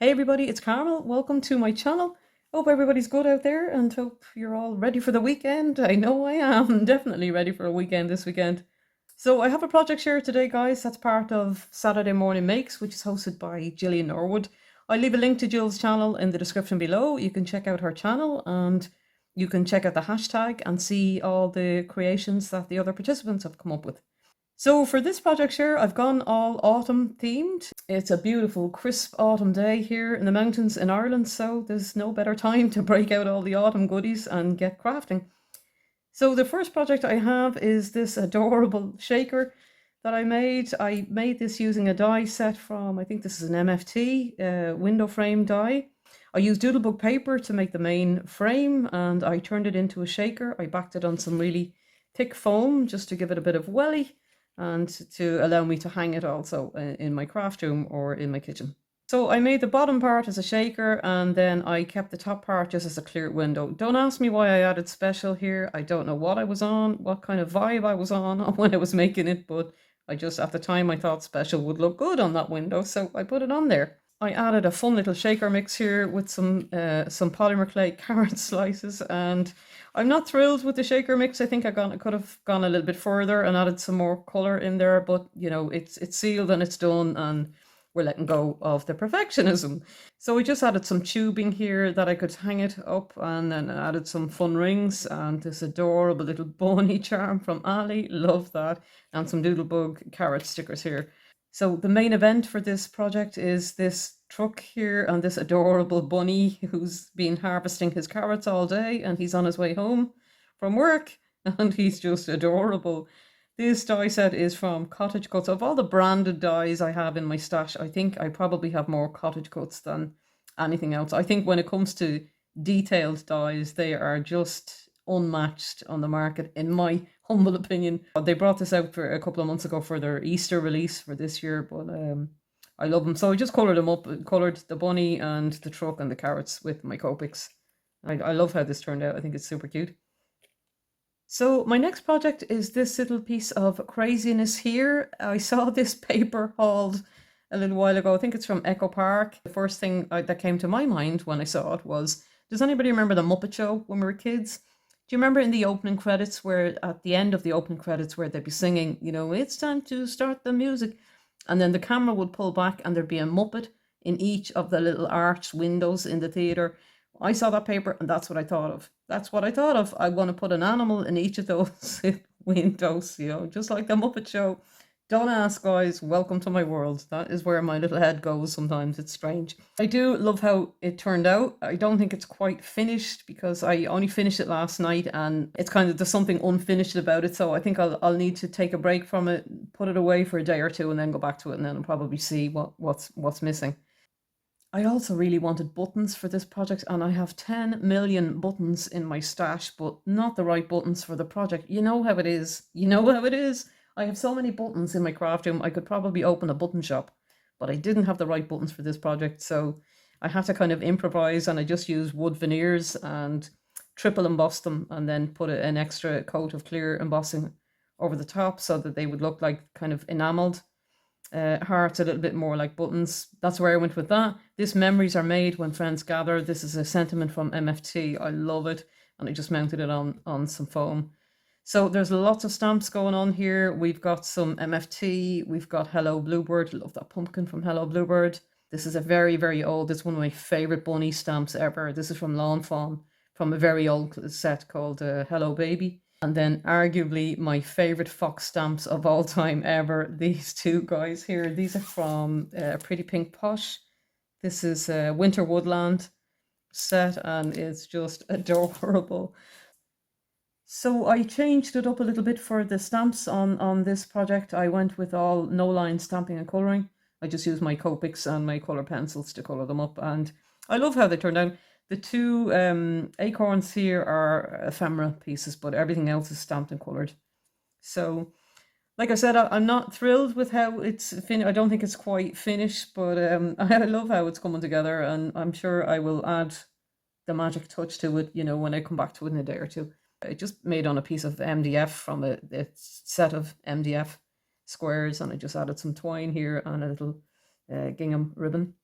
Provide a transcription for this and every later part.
Hey everybody, it's Carmel. Welcome to my channel. Hope everybody's good out there and hope you're all ready for the weekend. I know I am definitely ready for a weekend this weekend. So I have a project share today, guys. That's part of Saturday Morning Makes, which is hosted by Gillian Norwood. I'll leave a link to Jill's channel in the description below. You can check out her channel and you can check out the hashtag and see all the creations that the other participants have come up with. So for this project share, I've gone all autumn themed. It's a beautiful, crisp autumn day here in the mountains in Ireland, so there's no better time to break out all the autumn goodies and get crafting. So the first project I have is this adorable shaker that I made. I made this using a die set from, I think this is an MFT window frame die. I used doodlebug paper to make the main frame and I turned it into a shaker. I backed it on some really thick foam just to give it a bit of welly and to allow me to hang it also in my craft room or in my kitchen. So I made the bottom part as a shaker and then I kept the top part just as a clear window. Don't ask me why I added special here. I don't know what I was on, what kind of vibe I was on when I was making it, but I just, at the time, I thought special would look good on that window, so I put it on there. I added a fun little shaker mix here with some polymer clay carrot slices, and I'm not thrilled with the shaker mix. I think I could have gone a little bit further and added some more color in there, but you know, it's sealed and it's done, and we're letting go of the perfectionism. So we just added some tubing here that I could hang it up, and then added some fun rings and this adorable little bunny charm from Ali. Love that, and some doodlebug carrot stickers here. So the main event for this project is this truck here and this adorable bunny who's been harvesting his carrots all day and he's on his way home from work and he's just adorable. This die set is from Cottage Cuts. Of all the branded dies I have in my stash, I think I probably have more Cottage Cuts than anything else. I think when it comes to detailed dies, they are just unmatched on the market, in my humble opinion. They brought this out for a couple of months ago for their Easter release for this year, but I love them. So I just coloured them up, coloured the bunny and the truck and the carrots with my Copics. I love how this turned out. I think it's super cute. So my next project is this little piece of craziness here. I saw this paper hauled a little while ago. I think it's from Echo Park. The first thing that came to my mind when I saw it was, does anybody remember the Muppet Show when we were kids? Do you remember in the opening credits where at the end of the opening credits where they'd be singing, you know, it's time to start the music. And then the camera would pull back and there'd be a Muppet in each of the little arched windows in the theater. I saw that paper and that's what I thought of. That's what I thought of. I want to put an animal in each of those windows, you know, just like the Muppet Show. Don't ask, guys. Welcome to my world. That is where my little head goes sometimes. It's strange. I do love how it turned out. I don't think it's quite finished because I only finished it last night and it's kind of, there's something unfinished about it. So I think I'll need to take a break from it, put it away for a day or two and then go back to it and then I'll probably see what's missing. I also really wanted buttons for this project and I have 10 million buttons in my stash, but not the right buttons for the project. You know how it is. You know how it is. I have so many buttons in my craft room, I could probably open a button shop, but I didn't have the right buttons for this project. So I had to kind of improvise and I just used wood veneers and triple embossed them and then put an extra coat of clear embossing over the top so that they would look like kind of enameled hearts, a little bit more like buttons. That's where I went with that. This memories are made when friends gather. This is a sentiment from MFT. I love it. And I just mounted it on some foam. So there's lots of stamps going on here. We've got some MFT. We've got Hello Bluebird. Love that pumpkin from Hello Bluebird. This is a very, very old, it's one of my favorite bunny stamps ever. This is from Lawn Fawn, from a very old set called Hello Baby. And then arguably my favorite fox stamps of all time ever, these two guys here. These are from Pretty Pink Posh. This is Winter Woodland set and it's just adorable. So I changed it up a little bit for the stamps on this project. I went with all no line stamping and colouring. I just used my Copics and my colour pencils to colour them up and I love how they turned out. The two acorns here are ephemera pieces, but everything else is stamped and coloured. So, like I said, I'm not thrilled with how it's finished. I don't think it's quite finished, but I love how it's coming together, and I'm sure I will add the magic touch to it, you know, when I come back to it in a day or two. I just made on a piece of MDF from a set of MDF squares, and I just added some twine here and a little gingham ribbon.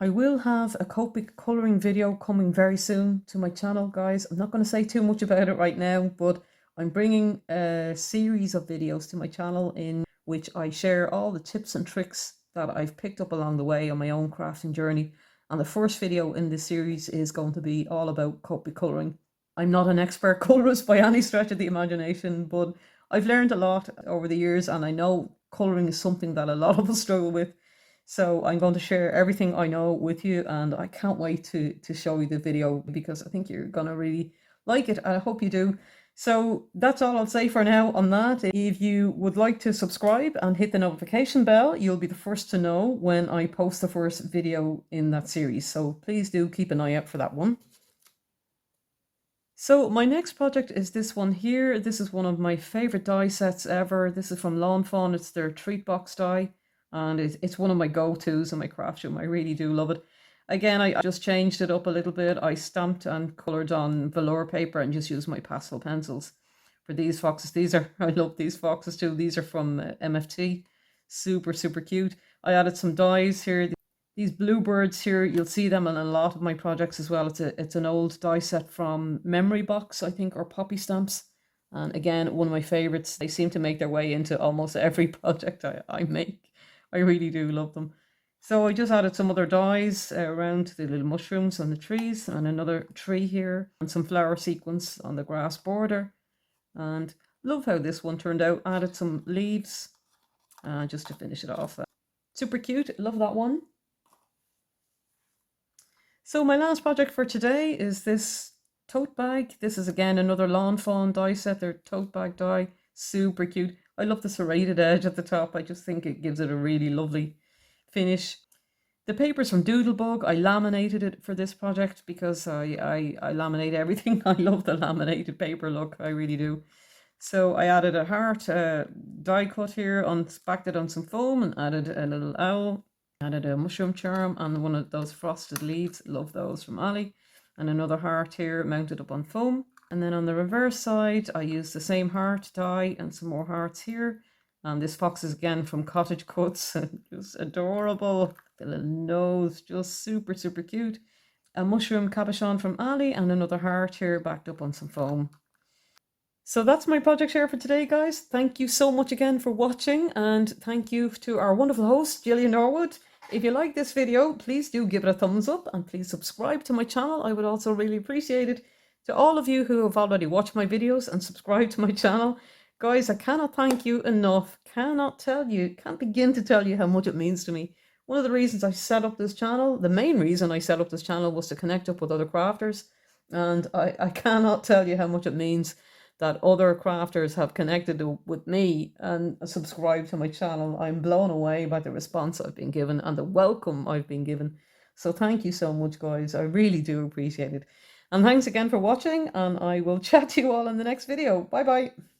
I will have a Copic colouring video coming very soon to my channel, guys. I'm not going to say too much about it right now, but I'm bringing a series of videos to my channel in which I share all the tips and tricks that I've picked up along the way on my own crafting journey. And the first video in this series is going to be all about Copic colouring. I'm not an expert colourist by any stretch of the imagination, but I've learned a lot over the years, and I know colouring is something that a lot of us struggle with. So I'm going to share everything I know with you, and I can't wait to show you the video because I think you're going to really like it. I hope you do. So that's all I'll say for now on that. If you would like to subscribe and hit the notification bell, you'll be the first to know when I post the first video in that series. So please do keep an eye out for that one. So my next project is this one here. This is one of my favorite die sets ever. This is from Lawn Fawn. It's their treat box die, and it's one of my go-tos in my craft room. I really do love it. Again, I just changed it up a little bit. I stamped and coloured on velour paper and just used my pastel pencils for these foxes. I love these foxes too. These are from MFT. Super, super cute. I added some dies here. These bluebirds here, you'll see them in a lot of my projects as well. It's an old die set from Memory Box, I think, or Poppy Stamps. And again, one of my favorites. They seem to make their way into almost every project I make. I really do love them. So I just added some other dies around the little mushrooms on the trees, and another tree here, and some flower sequins on the grass border. And love how this one turned out. Added some leaves just to finish it off. Super cute. Love that one. So my last project for today is this tote bag. This is again another Lawn Fawn die set, their tote bag die. Super cute. I love the serrated edge at the top. I just think it gives it a really lovely finish. The paper's from Doodlebug. I laminated it for this project because I laminate everything. I love the laminated paper look. I really do. So I added a heart die cut here, backed it on some foam, and added a little owl. Added a mushroom charm and one of those frosted leaves. Love those from Ali. And another heart here mounted up on foam. And then on the reverse side, I used the same heart die and some more hearts here. And this fox is again from Cottage Cuts. Just adorable. The little nose, just super, super cute. A mushroom cabochon from Ali and another heart here backed up on some foam. So that's my project share for today, guys. Thank you so much again for watching, and thank you to our wonderful host, Gillian Norwood. If you like this video, please do give it a thumbs up and please subscribe to my channel. I would also really appreciate it. To all of you who have already watched my videos and subscribed to my channel, guys, I cannot thank you enough. Can't begin to tell you how much it means to me. One of the reasons I set up this channel, the main reason I set up this channel, was to connect up with other crafters. And I cannot tell you how much it means that other crafters have connected with me and subscribed to my channel. I'm blown away by the response I've been given and the welcome I've been given. So thank you so much, guys. I really do appreciate it. And thanks again for watching, and I will chat to you all in the next video. Bye bye.